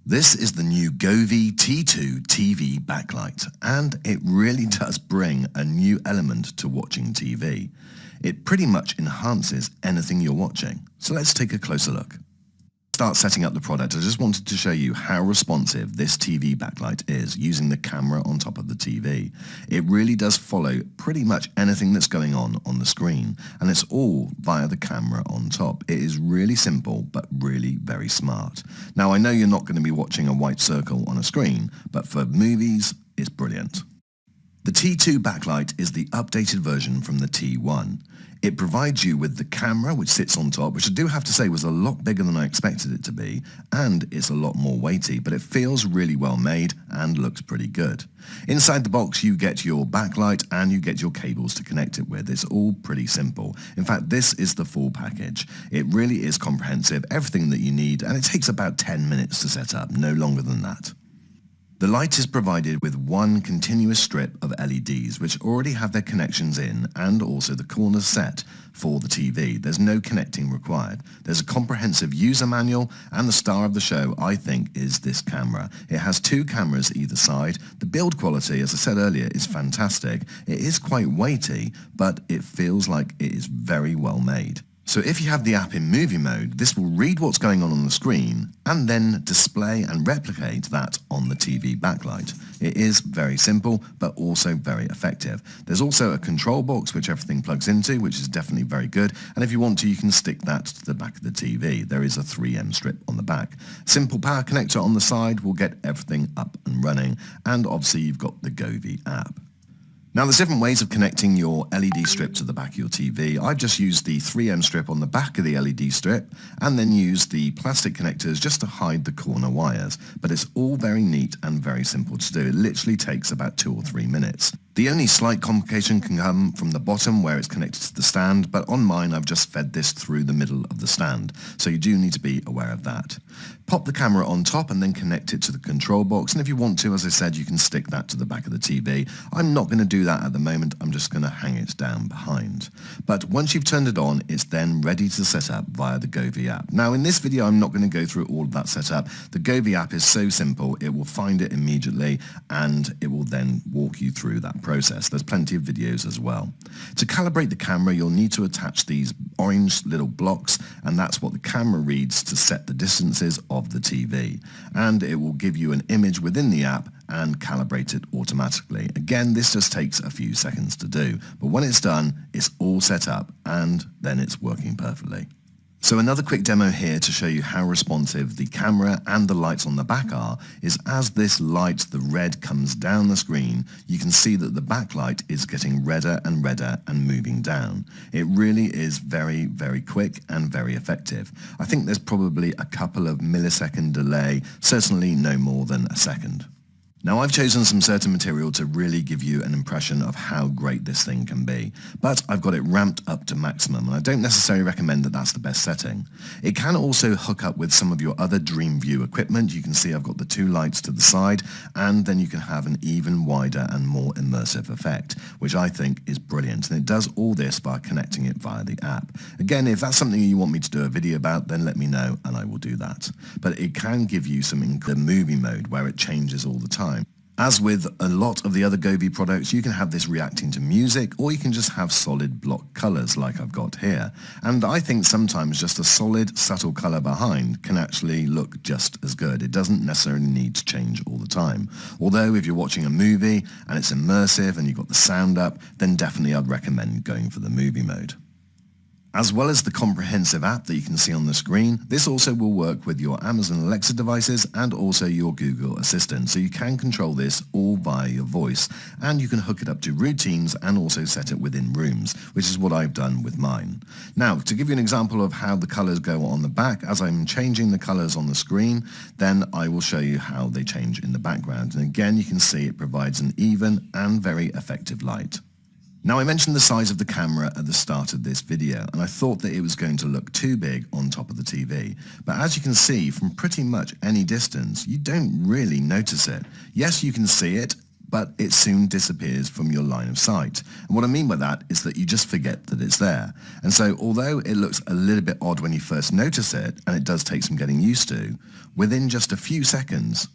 This is the new Govee T2 TV backlight, and it really does bring a new element to watching TV. It pretty much enhances anything you're watching. So let's take a closer look. Start setting up the product. I just wanted to show you how responsive this TV backlight is using the camera on top of the TV. It really does follow pretty much anything that's going on the screen, and it's all via the camera on top. It is really simple but really very smart. Now I know you're not going to be watching a white circle on a screen, but for movies it's brilliant. The T2 backlight is the updated version from the T1. It provides you with the camera which sits on top, which I do have to say was a lot bigger than I expected it to be, and it's a lot more weighty, but it feels really well made and looks pretty good. Inside the box you get your backlight and you get your cables to connect it with. It's all pretty simple. In fact, this is the full package. It really is comprehensive, everything that you need, and it takes about 10 minutes to set up, no longer than that. The light is provided with one continuous strip of LEDs which already have their connections in and also the corners set for the TV. There's no connecting required. There's a comprehensive user manual, and the star of the show, I think, is this camera. It has two cameras either side. The build quality, as I said earlier, is fantastic. It is quite weighty, but it feels like it is very well made. So if you have the app in movie mode, this will read what's going on the screen and then display and replicate that on the TV backlight. It is very simple, but also very effective. There's also a control box which everything plugs into, which is definitely very good. And if you want to, you can stick that to the back of the TV. There is a 3M strip on the back. Simple power connector on the side will get everything up and running. And obviously you've got the Govee app. Now there's different ways of connecting your LED strip to the back of your TV. I've just used the 3M strip on the back of the LED strip and then used the plastic connectors just to hide the corner wires. But it's all very neat and very simple to do. It literally takes about 2 or 3 minutes. The only slight complication can come from the bottom where it's connected to the stand, but on mine I've just fed this through the middle of the stand, so you do need to be aware of that. Pop the camera on top and then connect it to the control box, and if you want to, as I said, you can stick that to the back of the TV. I'm not going to do that at the moment, I'm just going to hang it down behind. But once you've turned it on, it's then ready to set up via the Govee app. Now in this video I'm not going to go through all of that setup. The Govee app is so simple, it will find it immediately and it will then walk you through that process. There's plenty of videos as well. To calibrate the camera, you'll need to attach these orange little blocks, and that's what the camera reads to set the distances of the TV. And it will give you an image within the app and calibrate it automatically. Again, this just takes a few seconds to do, but when it's done, it's all set up and then it's working perfectly. So another quick demo here to show you how responsive the camera and the lights on the back are is as this light, the red, comes down the screen, you can see that the backlight is getting redder and redder and moving down. It really is very, very quick and very effective. I think there's probably a couple of millisecond delay, certainly no more than a second. Now I've chosen some certain material to really give you an impression of how great this thing can be, but I've got it ramped up to maximum, and I don't necessarily recommend that that's the best setting. It can also hook up with some of your other DreamView equipment. You can see I've got the two lights to the side, and then you can have an even wider and more immersive effect, which I think is brilliant, and it does all this by connecting it via the app. Again, if that's something you want me to do a video about, then let me know and I will do that. But it can give you some in the movie mode where it changes all the time. As with a lot of the other Govee products, you can have this reacting to music, or you can just have solid block colors like I've got here. And I think sometimes just a solid, subtle color behind can actually look just as good. It doesn't necessarily need to change all the time. Although if you're watching a movie and it's immersive and you've got the sound up, then definitely I'd recommend going for the movie mode. As well as the comprehensive app that you can see on the screen, this also will work with your Amazon Alexa devices and also your Google Assistant. So you can control this all via your voice, and you can hook it up to routines and also set it within rooms, which is what I've done with mine. Now, to give you an example of how the colors go on the back, as I'm changing the colors on the screen, then I will show you how they change in the background. And again, you can see it provides an even and very effective light. Now I mentioned the size of the camera at the start of this video, and I thought that it was going to look too big on top of the TV. But as you can see, from pretty much any distance, you don't really notice it. Yes, you can see it, but it soon disappears from your line of sight. And what I mean by that is that you just forget that it's there. And so although it looks a little bit odd when you first notice it, and it does take some getting used to, within just a few seconds,